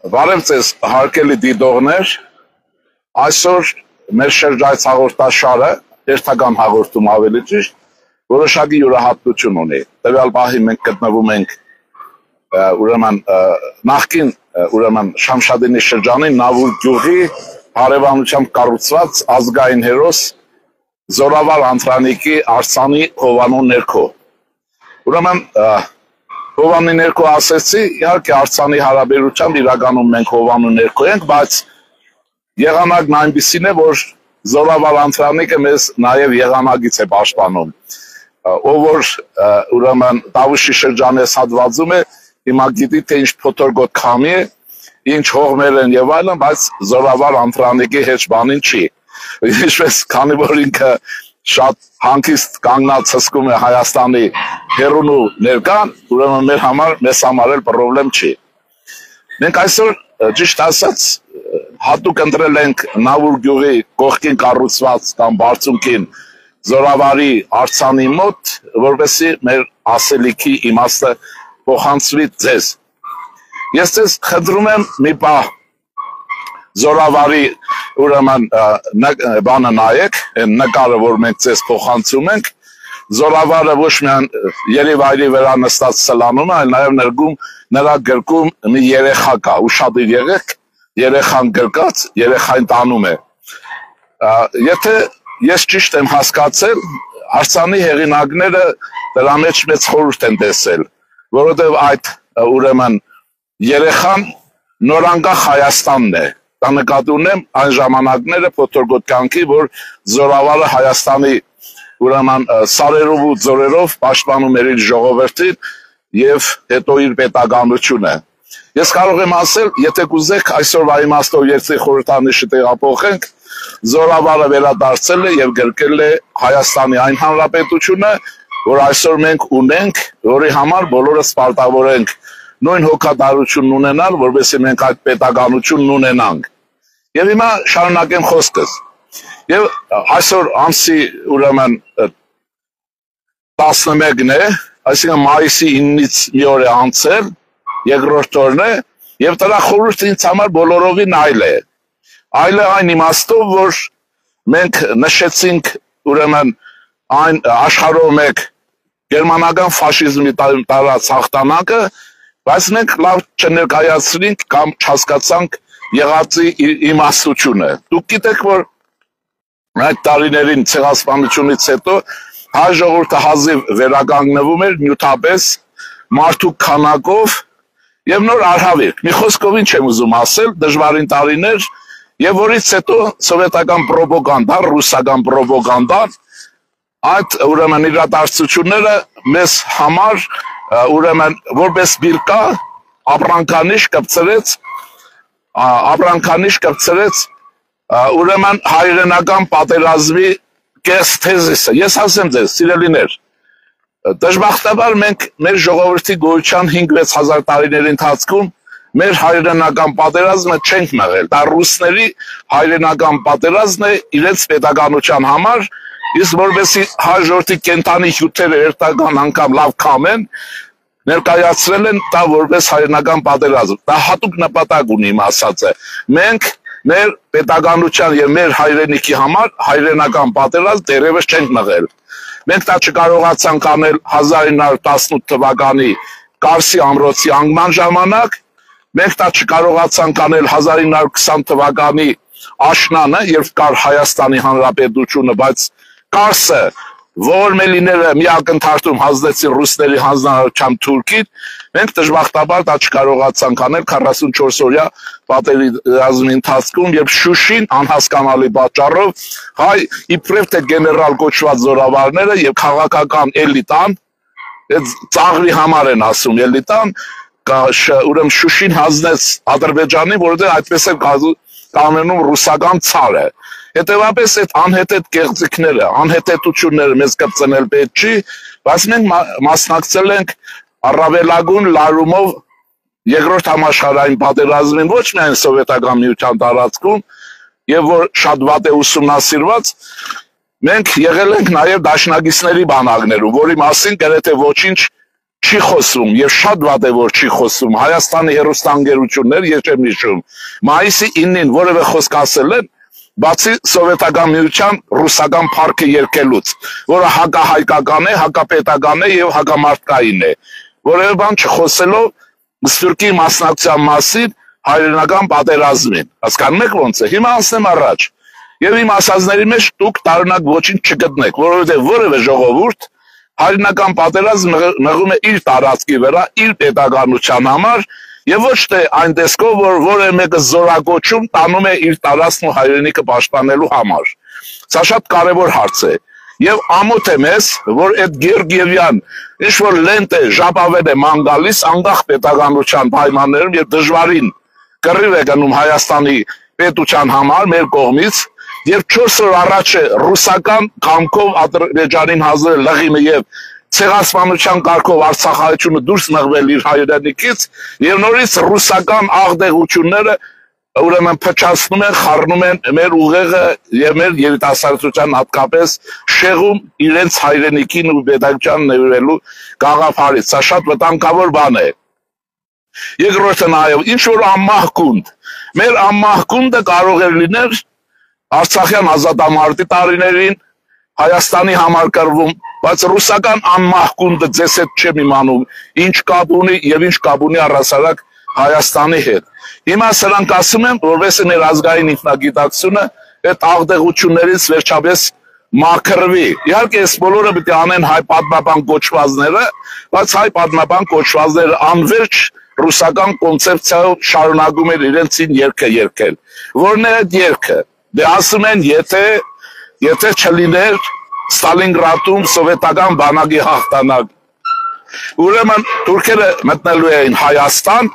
Բարև ձեզ հարգելի դիտողներ, այսօր մեր շրջայց հաղորդաշարը, հերթական հաղորդում ավելի ճիշտ, որոշակի յուրահատկություն ունի։ Տվյալ պահի մենք գտնվում ենք նախկին Շամշադինի շրջանի Նավուր գյուղի հարևանությամբ կառուցված ազգային հերոս Զորավար Անտրանիկի արձանի հովանու ներքո։ Ուրեմն հովանի ներքո ասեցի, իհարկե արձանի հարաբերությամբ իրականում մենք հովանու ներքո ենք, բայց եղանակն այնպիսին է, որ Զորավար Անտրանիկը մեզ նաև եղանակից է պաշտպանում, ով որ ուրեմն Տավուշի շրջանի հատվածում է, հիմա գիտի թե ինչ փոթորգոտ քամի է, ինչ հողմեր են եւ այլն, բայց Զորավար Անտրանիկի հետ բանին չի։ Ինչպես քանի որ ինքը շատ հանգիստ կանգնած հսկում է Հայաստանի հերուն ու ներկան, ուրեմն մեզ համար էլ պրոբլեմ չի։ Մենք այսօր ճիշտ ասած հատուկ ընտրել ենք Նավուր գյուղի կողքին կառուցված կամ բարձունքին Զորավարի արձանի մոտ, որովհետեւ մեր ասելիքի իմաստը փոխանցվի ձեզ։ Ես ձեզ խնդրում եմ մի պահ Զորավարի ուրեմն բանը նայեք, այն նկարը, որ մենք ձեզ փոխանցում ենք, Զորավարը ոչ միայն երևայրի վրա նստած սլանում է, այլ նաև նրա գրկում մի երեխա կա, ուշադիր եղեք, երեխան գրկած, երեխային տանում է։ Եթե ես ճիշտ եմ հասկացել, արձանի հեղինակները դրա մեջ մեծ խորհուրդ են տեսել, որովհետև այդ ուրեմն երեխան նորանկախ Հայաստանն է։ Դա նկատի ունեմ այն ժամանակները փոթորգոտ կյանքի, որ Զորավարը Հայաստանի ուրեմն սարերով ու ձորերով պաշտպանում էր իր ժողովրդին եւ հետո իր պետականությունը։ Ես կարող եմ ասել, եթե կուզեք այսօրվա իմաստով երցի խորհրդանիշը տեղափոխենք, Զորավարը վերադարձել է եւ գրկել է Հայաստանի այն հանրապետությունը, որ այսօր մենք ունենք, որի համար բոլորս պարտավոր ենք նույն հոգատարությունն ունենալ, որովհետեւ մենք այդ պետականությունն ունենանք։ Եվ հիմա շարունակեմ խոսքս։ Եվ այսօր ամսի ուրեմն 11-ն է, այսինքն մայիսի 9-ից մի օր է անցել, երկրորդ օրն է, եւ դրա խորհուրդը ինձ համար բոլորովին այլ է։ Այլ է այն իմաստով, որ մենք նշեցինք ուրեմն այն աշխարհով մեկ գերմանական ֆաշիզմի տարած հաղթանակը, բայց մենք լավ չներկայացրինք կամ չհասկացանք եղածի իմաստությունը։ Դուք գիտեք, որ այդ տարիներին ցեղասպանությունից հետո հայ ժողովուրդը հազիվ վերականգնվում էր նյութապես մարդու քանակով եւ նոր արհավիրք։ Մի խոսքով ինչ եմ ուզում ասել, դժվարին տարիներ եւ որից հետո սովետական ռուսական ռոպագանդան այդ ուրեմն իրադարձությունները մեզ համար ուրեմն որպես բիրկա ապրանքանիշ կպցրեց ուրեմն հայրենական պատերազմի կես թեզիսը։ Ես ասեմ ձեզ, սիրելիներ, դժբախտաբար մենք մեր ժողովրդի գոյության 5-6 հազար տարիների ընթացքում մեր հայրենական պատերազմը չենք մղել։ Դա ռուսների հայրենական պատերազմն է իրենց պետականության համար, իսկ որովհետեւ հայ ժողովրդի կենթանի հյութերը երթական անգամ լավ կամեն, ներկայացրել են դա որպես հայրենական պատերազմ։ Դա հատուկ նպատակ ունի, իմ ասածը։ Մենք մեր պետականության եւ մեր հայրենիքի համար հայրենական պատերազմ դեռևս չենք մղել։ Մենք դա չկարողացանք անել 1918 թվականի Կարսի ամրոցի անկման ժամանակ, մենք դա չկարողացանք անել 1920 թվականի աշնանը, երբ կար Հայաստանի Հանրապետությունը, բայց Կարսը Որմելիները մի ակնթարթում հանձնեցին ռուսների հանձնարարությամբ Թուրքին, մենք դժբախտաբար դա չկարողացանք անել 44-օրյա պատերազմի ընթացքում, երբ Շուշին անհասկանալի պատճառով հայ իբրև թե գեներալ կոչված զորավարները եւ քաղաքական էլիտան, այդ ծաղրի համար են ասում էլիտան, ուրեմն Շուշին հանձնեց Ադրբեջանին, որովհետեւ այդպես է կանոնում ռուսական ցարը։ Հետևաբար այդ անհետետ կեղծիքները, անհետետությունները մեզ կպցնել պետք չի, բայց մենք մասնակցել ենք առավելագույն լարումով երկրորդ համաշխարհային պատերազմին, ոչ միայն սովետական միության տարածքում, եւ որ շատ վատ է ուսումնասիրված, մենք եղել ենք նաեւ դաշնակիցների բանակներում, որի մասին գրեթե ոչինչ չի խոսում եւ շատ վատ է որ չի խոսում Հայաստանի հերոստանգերություններ ես չեմ հիշում մայիսի 9-ին որևէ խոսք ասել են բացի սովետական միության ռուսական փառքը երկելուց որը հակահայկական է հակապետական է եւ հակամարտկային է որևէ բան չխոսելով Սփյուռքի մասնակցության մասին հայրենական պատերազմին հասկանում եք ոնց է հիմա ասեմ առաջ եւ իմ ասածների մեջ դուք տարօրինակ ոչինչ չգտնեք որովհետեւ որևէ ժողովուրդ հայրենական պատերազմ մղում է իր տարածքի վրա իր պետականության համար եւ ոչ թե այն տեսքով որ որևէ մեկը զորակոչում տանում է իր տարածքն ու հայրենիքը պաշտպանելու համար սա շատ կարեւոր հարց է եւ ամոթ է մեզ որ այդ Գեորգիևյան ինչ որ լենտ է ժապավեն է ման գալիս անկախ պետականության պայմաններում եւ դժվարին կռիվ է գնում Հայաստանի պետության համար մեր կողմից Եվ 4 օր առաջ է ռուսական կամքով Ադրբեջանին հազրել լղիմը եւ ցեղասպանության կարգով Արցախայությունը դուրս մղվել իր հայրենիքից եւ նորից ռուսական աղդեղությունները ուրեմն փչացնում են, խառնում են մեր ուղեղը եւ մեր երիտասարդության հատկապես շեղում իրենց հայրենիքին ու պետականության նվիրելու գաղափարից։ Սա շատ վտանգավոր բան է։ Երկրորդը նաեւ ինչ որ անմահկունդ։ Մեր անմահկունդը կարող է լինել Արցախյան ազատամարտի տարիներին Հայաստանի համար կրվում, բայց ռուսական անմահկունդը ձեզ հետ չեմ իմանում, ինչ կապ ունի եւ ինչ կապ ունի առասարակ Հայաստանի հետ։ Հիմա սրանք ասում են, որովհետեւ մեր ազգային ինքնագիտակցությունը այդ աղդեղություններից վերջապես մաքրվի։ Իհարկե, այս բոլորը պետք է անեն հայ պատմական կոչվածները, բայց հայ պատմական կոչվածները անverջ ռուսական կոնցեպցիայով շարունակում են իրենցին երգը երգել։ Որն է այդ երգը։ Դե ասում են, եթե չլիներ Ստալինգրադում սովետական բանակի հաղթանակ, ուրեմն թուրքերը մտնելու էին Հայաստան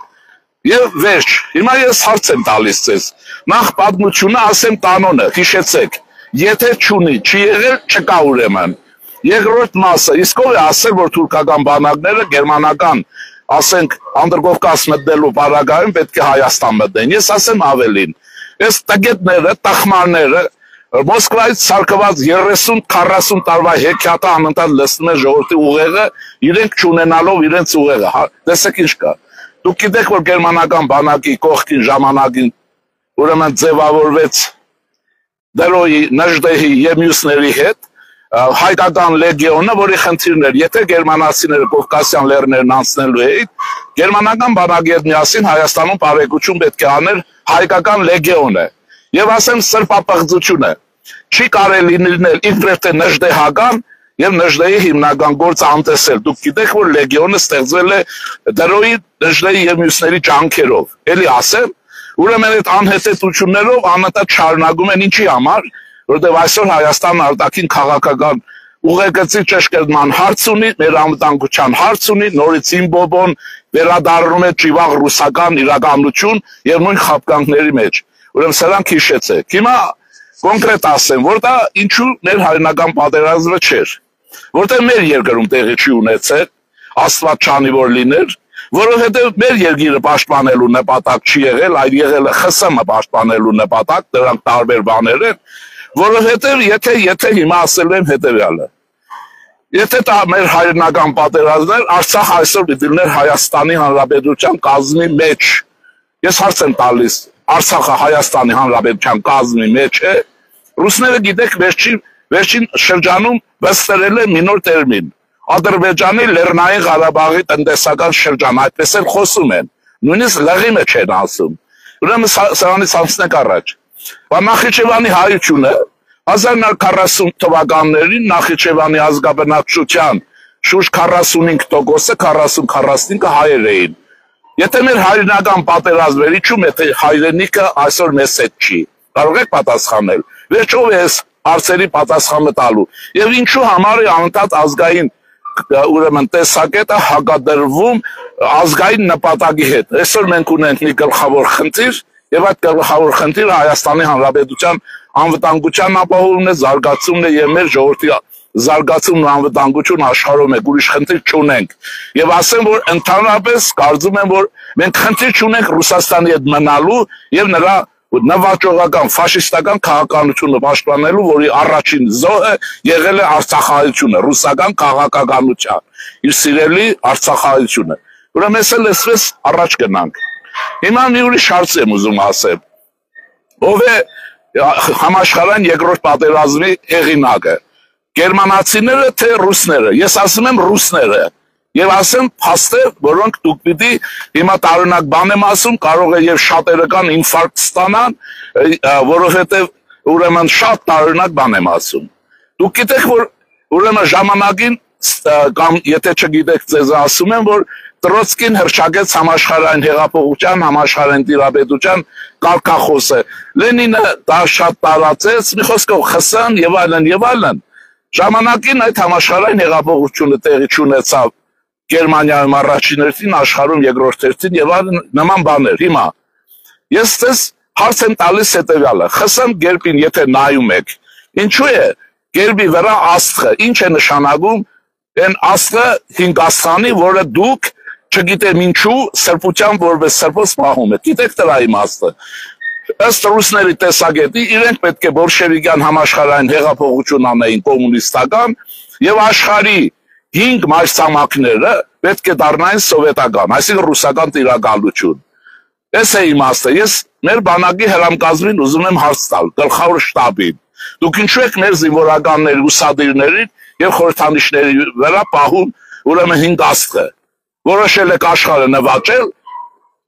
եւ վերջ։ Հիմա ես հարց եմ տալիս ձեզ։ Նախ պատմությունը ասեմ կանոնը, հիշեցեք։ Եթե չունի, չի եղել, չկա ուրեմն։ Երկրորդ մասը, իսկ ով է ասել, որ թուրքական բանակները գերմանական, ասենք, Անդրկովկաս մտնելու պարագայում պետք է Հայաստան մտնեն։ Ես ասեմ ավելին։ Այս տգետները, տխմարները Մոսկվայից սարքված 30-40 տարվա հեքիաթը անընդհատ լսում են ժողովրդի ուղեղը, իրենք չունենալով իրենց ուղեղը։ Տեսեք ինչ կա։ Դուք գիտեք, որ գերմանական բանակի կողքին ժամանակին ուրեմն ձևավորվեց Դրոյի, Նժդեհի եւ մյուսների հետ հայկական լեգիոնը, որի խնդիրն էր, եթե գերմանացիները Կովկասյան լեռներն անցնելու էին, գերմանական բանակի հետ միասին Հայաստանում բարեկություն պետք է աներ հայկական լեգիոնը։ Եվ ասեմ սրբապղծությունը չի կարելի լինել իբրև թե նժդեհական եւ նժդեի հիմնական գործը անտեսել։ Դուք գիտեք, որ լեգիոնը ստեղծվել է Դրոյի, Նժդեի եւ մյուսների ջանքերով։ Էլի ասեմ, ուրեմն այդ անհետեցություններով անընդհատ շարունակում են ինչի համար, որովհետեւ այսօր Հայաստանը արտաքին քաղաքական ուղեկցի ճշգրտման հարց ունի, մեր անվտանգության հարց ունի, նորից Զիմբոբոն վերադառնում է ճիվաղ ռուսական իրականություն եւ նույն խապկանքների մեջ։ Ուրեմն սրանք հիշեցեք։ Հիմա կոնկրետ ասեմ, որ դա ինչու մեր հայրենական պատերազմը չէր, որտեղ մեր երկրում տեղի չի ունեցել, Աստված չանի որ լիներ, որովհետև մեր երկիրը պաշտպանելու նպատակ չի եղել, այլ եղել է ԽՍՀՄ պաշտպանելու նպատակ, դրանք տարբեր բաներ են, որովհետև եթե հիմա ասել եմ հետևյալը, եթե դա մեր հայրենական պատերազմն էր, Արցախ այսօր պիտի լիներ Հայաստանի Հանրապետության կազմի մեջ։ Ես հարց եմ տալիս, Արցախը Հայաստանի Հանրապետության կազմի մեջ է, ռուսները գիտեք վերջին շրջանում վստահել է մի նոր տերմին, Ադրբեջանի Լեռնային Ղարաբաղի տնտեսական շրջան, այդպես էլ խոսում են, նույնիսկ լղիմը չեն ասում։ Ուրեմն սրանից անցնենք առաջ։ Նախիջևանի հայությունը 1940 թվականներին Նախիջևանի ազգաբնակչության շուրջ 45%-ը 40-45-ը հայեր էին։ Եթե մեր հայրենական պատերազմների չում է, թե հայրենիքը այսօր մեզ հետ չի, կարող եք պատասխանել։ Վերջով է այս հարցերի պատասխանը տալու։ Եվ ինչու համար է անընդհատ ազգային ուրեմն տեսակետը հակադրվում ազգային նպատակի հետ։ Այսօր մենք ունենք մի գլխավոր խնդիր, եւ այդ գլխավոր խնդիրը Հայաստանի Հանրապետության անվտանգության ապահովումն է, զարգացումն է եւ մեր ժողովրդի զարգացումն ու անվտանգություն աշխարհում է, ուրիշ խնդիր չունենք։ Եվ ասեմ, որ ընդհանրապես կարծում եմ, որ մենք խնդիր չունենք Ռուսաստանի հետ մնալու եւ նրա նվաճողական ֆաշիստական քաղաքականությունը պաշտպանելու, որի առաջին զոհը եղել է Արցախահայությունը, ռուսական քաղաքականության, իր սիրելի Արցախահայությունը։ Ուրեմն ես էլ էսպես առաջ գնանք։ Հիմա մի ուրիշ հարց եմ ուզում ասել։ Ով է համաշխարհային երկրորդ պատերազմի հեղինակը։ Գերմանացիները թե ռուսները։ Ես ասում եմ ռուսները։ Եվ ասեմ փաստեր, որոնք դուք պիտի հիմա տարօրինակ բան եմ ասում, կարող է եւ շատերը կան ինֆարկտ ստանան, որովհետեւ ուրեմն շատ տարօրինակ բան եմ ասում։ Դուք գիտեք, որ ուրեմն ժամանակին կամ եթե չգիտեք, ձեզ ասում եմ, որ Տրոցկին հռչակեց համաշխարհային հեղափոխության, համաշխարհային տիրապետության կարգախոսը։ Լենինը դա շատ տարածեց, մի խոսքով ԽՍՀ-ն եւ այլն եւ այլն։ Ժամանակին այդ համաշխարհային հեղափոխությունը տեղի ունեցավ Գերմանիայում առաջին հերթին, աշխարհում երկրորդ հերթին եւ այլն նման բաներ։ Հիմա ես ձեզ հարց եմ տալիս հետեւյալը. ԽՍՀ-ն գերբին եթե նայում եք, ինչու է գերբի վրա աստղը, ինչ է նշանակում այն աստղը հինգաստանի, որը դուք չգիտեմ ինչու սրբության որպես սրբոց պահում եք։ Գիտեք դրա իմաստը։ Ըստ ռուսների տեսակետի իրենք պետք է բոլշևիկյան համաշխարհային հեղափոխություն անեին կոմունիստական եւ աշխարհի 5 մայրցամաքները պետք է դառնային սովետական, այսինքն ռուսական տիրակալություն։ Այս է իմաստը։ Ես մեր բանակի հրամկազմին ուզում եմ հարց տալ, գլխավոր շտաբին։ Դուք ինչու եք մեր զինվորականների, ուսադիրներին եւ խորհրդանիշների վրա պահում ուրեմն 5 աստղը։ Որոշել եք աշխարհը նվաճել,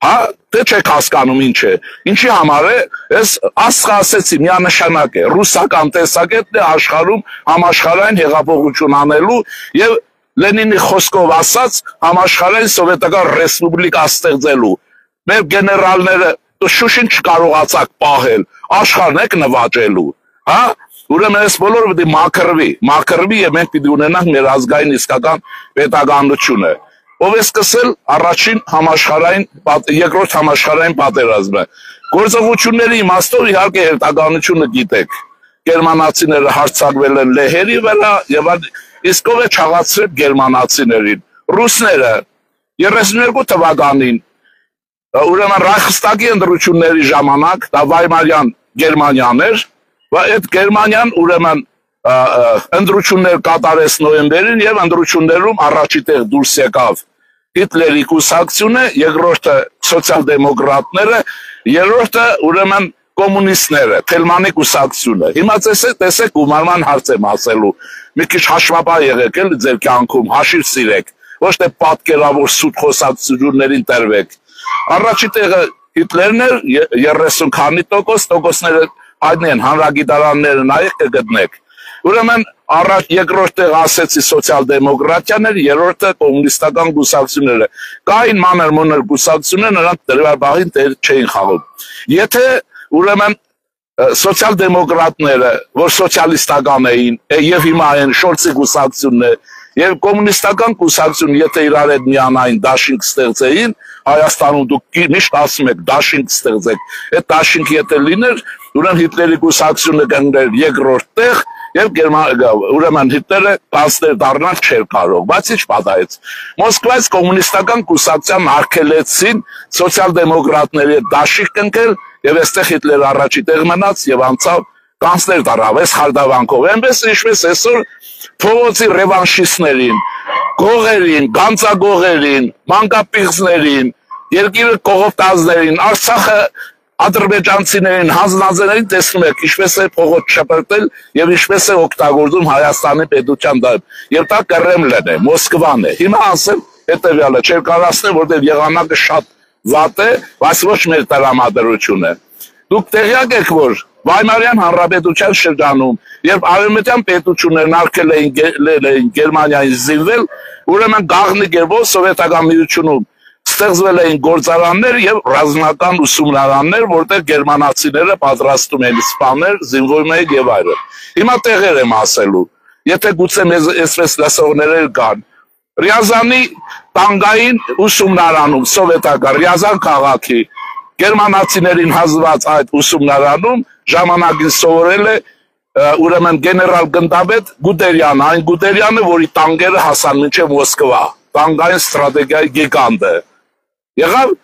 հա, թե չեք հասկանում ինչ է։ Ինչի համար է, այս աստղը ասեցի միանշանակ է, ռուսական տեսակետն է աշխարհում համաշխարհային հեղափոխություն անելու եւ Լենինի խոսքով ասած համաշխարհային սովետական ռեսպուբլիկա ստեղծելու։ Մեր գեներալները Շուշին չկարողացաք պահել, աշխարհն եք նվաճելու, հա։ Ուրեմն այս բոլորը պիտի մաքրվի եւ մենք պիտի ունենանք մեր ազգային իսկական պետականությունը։ Ով է սկսել առաջին համաշխարհային, երկրորդ համաշխարհային պատերազմը։ Գործողությունների իմաստով իհարկե հետագանությունը գիտեք։ Գերմանացիները հարձակվել են լեհերի վրա եւ իսկ ով է չաղացրել գերմանացիներին։ Ռուսները 32 թվականին ուրեմն Ռայխստագի ընտրությունների ժամանակ դա Վայմարյան Գերմանիան էր, այդ Գերմանիան ուրեմն ընտրություններ կատարեց նոյեմբերին եւ ընտրություններում առաջի տեղ դուրս եկավ Հիտլերի կուսակցությունը, երկրորդը սոցիալ-դեմոկրատները, երրորդը ուրեմն կոմունիստները, Թելմանի կուսակցությունը։ Հիմա տեսեք գումարման հարց եմ ասելու։ Մի քիչ հաշվապահ եղեք էլ ձեր կյանքում, հաշիվ սիրեք, ոչ թե պատկերավոր սուտ խոսակցություններին տրվեք։ Առաջի տեղը Հիտլերն էր 30 քանի տոկոսները հայտնի են հանրագիտարանները նայեք կգտնեք։ Ուրեմն առաջ երկրորդ տեղ ասեցի սոցիալ-դեմոկրատիան էր, երրորդը կոմունիստական կուսակցությունները։ Կային մանր-մոնր կուսակցություններ, նրանք դրվաբաղին տեղ չէին խաղում։ Եթե ուրեմն սոցիալ-դեմոկրատները, որ սոցիալիստական էին, եւ հիմա են Շոլցի կուսակցությունն է, եւ կոմունիստական կուսակցությունը, եթե իրար հետ միանային դաշինք ստեղծեին, Հայաստանում դուք միշտ ասում եք դաշինք ստեղծեք, այդ դաշինքը եթե լիներ, ուրեմն Հիտլերի կուսակցությունը կընկներ երկրորդ տեղ եւ ուրեմն Հիտլերը կանցլեր դառնալ չէր կարող, բայց ինչ պատահեց։ Մոսկվայից կոմունիստական կուսակցության արգելեցին սոցիալ-դեմոկրատների դաշինք կնքել եւ այստեղ Հիտլերը առաջի տեղ մնաց եւ անցավ կանցլեր դառավ այս խարդավանքով։ Այնպես ինչպես այսօր փողոցի ռևանշիստներին, գողերին, գանձագողերին, մանկապիղծներին, երկիրը կողոպտածներին, Արցախը ադրբեջանցիներին, հանձնազերներին տեսնում եք ինչպես է փողոց շպրտել եւ ինչպես է օգտագործում Հայաստանի պետության դեմ։ Եվ դա Կրեմլն է, Մոսկվան է։ Հիմա ասեմ հետեւյալը, չէր կարասնեմ, որտեղ եղանակը շատ վատ է, բայց ոչ մեր տրամադրությունը։ Դուք տեղյակ եք, որ Վայմարյան հանրապետության շրջանում, երբ արևմտյան պետություններն արգել էին Գերմանիային զինվել, ուրեմն գաղտնի կերպով սովետական միությունում ստեղծվել էին գործարաններ եւ ռազմական ուսումնարաններ, որտեղ գերմանացիները պատրաստում էին սպաներ, զինվում էին եւ այլն։ Հիմա տեղեր եմ ասելու, եթե գուցե մեզ այսպես լսողներ կան։ Ռիազանի տանգային ուսումնարանում սովետական Ռիազան քաղաքի գերմանացիներին հազված այդ ուսումնարանում ժամանակին սովորել է ուրեմն գեներալ գնդապետ Գուդերյանը, այն Գուդերյանը, որի տանկերը հասան մինչև Մոսկվա, տանկային ստրատեգիայի գիգանտը։ Եղավ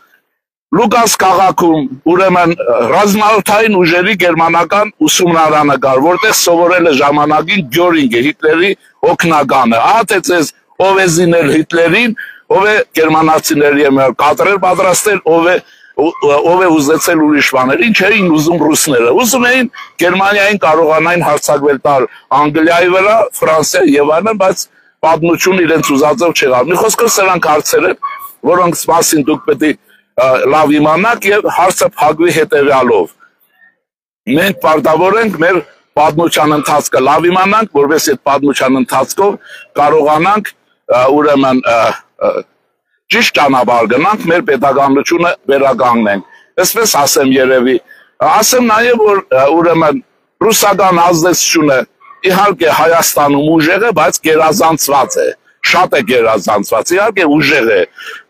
Լուկաս քաղաքում ուրեմն ռազմաօդային ուժերի գերմանական ուսումնարանը կար, որտեղ սովորել է ժամանակին Գյորինգը, Հիտլերի օգնականը։ Ահա թե ձեզ ով է զինել Հիտլերին, ով է գերմանացիների համար կադրեր պատրաստել, ով է ուզեցել ուրիշ բաներ, ինչ էին ուզում ռուսները։ Ուզում էին Գերմանիային կարողանային հարձակվել տալ Անգլիայի վրա, Ֆրանսիա եւ այլն, բայց պատմությունը իրենց ուզածով չեղավ։ Մի խոսքով սրանք հարցեր են, որոնց մասին դուք պետք է լավ իմանանք եւ հարցը փակվի հետեւյալով։ Մենք պարտավոր ենք մեր պատմության ընթացքը լավ իմանանք, որովհետեւ այդ պատմության ընթացքով կարողանանք ուրեմն ճիշտ ճանապարհ գնանք, մեր պետականությունը վերականգնենք։ Այսպես ասեմ երևի, ասեմ նաեւ որ ուրեմն ռուսական ազդեցությունը իհարկե Հայաստանում ուժեղ է, բայց գերազանցված է։ Շատ է գերազանցված, իհարկե ուժեղ է,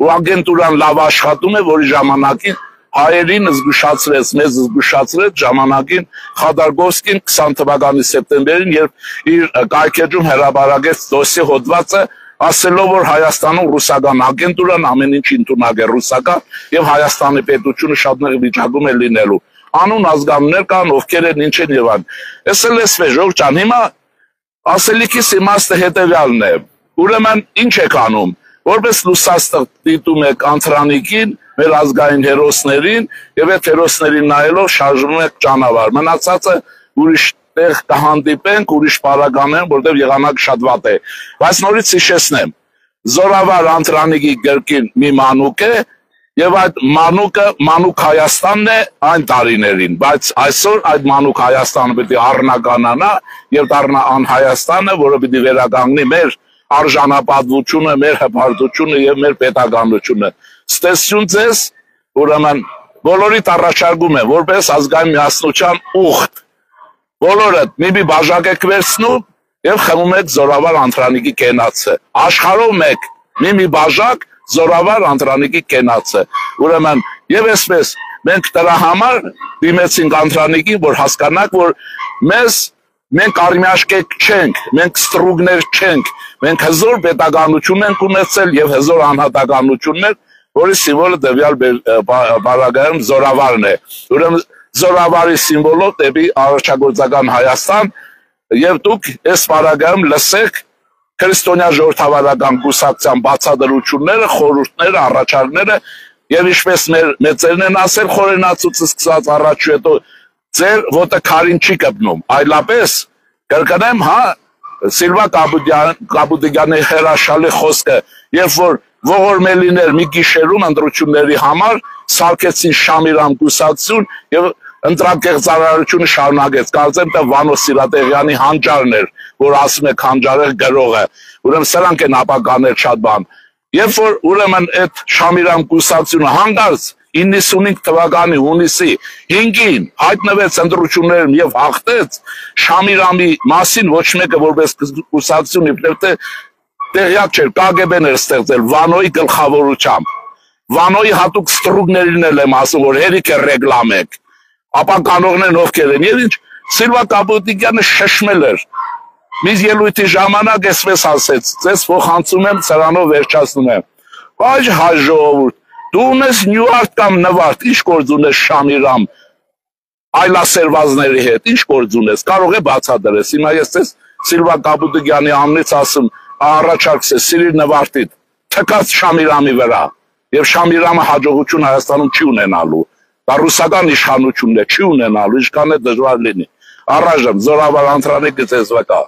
ու ագենտուրան լավ աշխատում է, որի ժամանակին հայերին զգուշացրեց, մեզ զգուշացրեց ժամանակին Խադարգովսկին 20 թվականի սեպտեմբերին, երբ իր կայքեջում հրապարակեց դոսի հոդվածը, ասելով որ Հայաստանում ռուսական ագենտուրան ամեն ինչ ընդունակ է ռուսական եւ Հայաստանի պետությունը շատ նեղ վիճակում է լինելու։ Անուն ազգանուններ կան, ովքեր են, ինչ են եւ այլն։ Էս էլ էս Ժողովուրդ ջան, հիմա ասելիքիս իմաստը հետեւյալն է։ Ուրեմն ինչ եք անում, որպես լուսաստղ դիտում եք Անտրանիկին, մեր ազգային հերոսներին եւ այդ հերոսներին նայելով շարժվում եք ճանապարհ։ Մնացածը ուրիշ տեղ կհանդիպենք, ուրիշ պարագաներում, որտեղ եղանակը շատ վատ է։ Բայց նորից հիշեցնեմ, Զորավար Անտրանիկի գրքին մի մանուկ է եւ այդ մանուկը մանուկ Հայաստանն է այն տարիներին, բայց այսօր այդ մանուկ Հայաստանը պետք է առնականանա եւ դառնա անհայաստանը, որը պետք է վերականգնի մեր արժանապատվությունը, մեր հպարտությունը եւ մեր պետականությունը։ Ստեսություն ձեզ, ուրեմն բոլորիդ առաջարկում եմ, որպես ազգային միասնության ուխտ, բոլորդ մի բաժակ եք վերցնում եւ խմում եք Զորավար Անտրանիկի կենացը։ Աշխարհով մեկ մի բաժակ Զորավար Անտրանիկի կենացը։ Ուրեմն եւ այսպես մենք դրա համար դիմեցինք Անտրանիկին, որ հասկանանք, որ մենք արմիաշկեք չենք, մենք ստրուգներ չենք, մենք հզոր պետականություն ենք ունեցել եւ հզոր անհատականություններ, որի սիմվոլը դեպյալ բaragայում Զորավարն է։ Ուրեմն Զորավարի սիմվոլով դեպի առաջագործական Հայաստան եւ դուք այս բaragայում լսեք քրիստոնյա ժողովրդավարական կուսակցության բացադրությունները, խորհուրդները, առաջարկները եւ ինչպես մեր մեծերն են ասել խորենացուցը սկսած առաջ ու հետո ձեր ոտը քարին չի կպնում, այլապես կրկնեմ, հա, Սիլվա Կապուտյանի հրաշալի խոսքը, երբ որ ողորմելիներ մի գիշերում ընտրությունների համար սարքեցին Շամիրամ կուսակցություն եւ ընտրակեղծարարությունը շարունակեց, կարծեմ թե Վանո Սիրատեղյանի հանճարն էր, որ ասում է քանջարը գրողը, ուրեմն սրանք են ապականել շատ բան։ Երբ որ ուրեմն այդ Շամիրամ կուսակցությունը հանգարց 95 թվականի հունիսի 5-ին հայտնվեց ընտրություններում եւ հաղթեց, Շամիրամի մասին ոչ մեկը որպես կուսակցություն իբրև թե տեղյակ չէր, KGB-ն էր ստեղծել Վանոյի գլխավորությամբ։ Վանոյի հատուկ ստրուգներին էլ եմ ասում, որ հերիք է ռեգլամեք, ապա կանողներն ովքեր են, եւ ինչ Սիլվա Կապուտյանը շշմել էր։ Մի ելույթի ժամանակ էսպես ասեց, ձեզ փոխանցում եմ, սրանով վերջացնում եմ։ Բայց հայ ժողովուրդ, դու ունես Նյուարտ կամ Նվարդ, ինչ գործ ունես Շամիրամ այլասերվածների հետ, ինչ գործ ունես, կարող է բացատրես։ Հիմա ես ձեզ Սիլվա Կապուտյանի անունից ասում, առաջարկս Սիրիր Նվարդիդ, թքած Շամիրամի վրա, եւ Շամիրամը հաջողություն Հայաստանում չի ունենալու։ Դա ռուսական իշխանությունն է, չի ունենալու, ինչքան է դժվար լինի։ Առայժմ Զորավար Անտրանիկը ձեզ վկա։